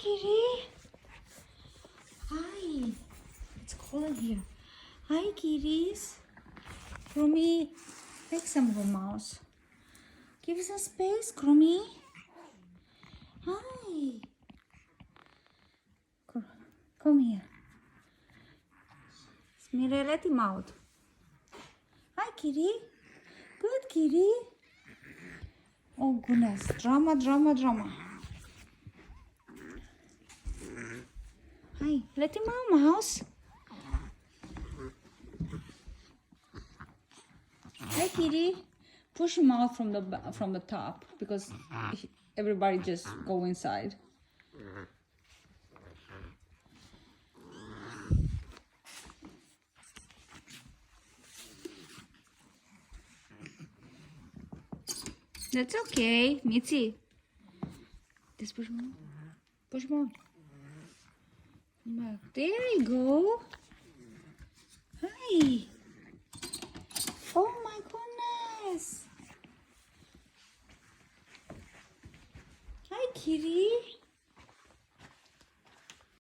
kitty. Hi. It's cold here. Hi, kitties. Crummy, take some more mouse. Give us some space, Crummy. Hi. Come here. Mira, let him out. Hi, kitty. Good kitty. Oh goodness, drama, drama, drama. Hi, let him out, mouse. Hi, kitty. Push him out from the top because everybody just go inside. That's okay, Mitzi. Just push more. Push more. Back. There you go. Hi. Oh my goodness. Hi, kitty.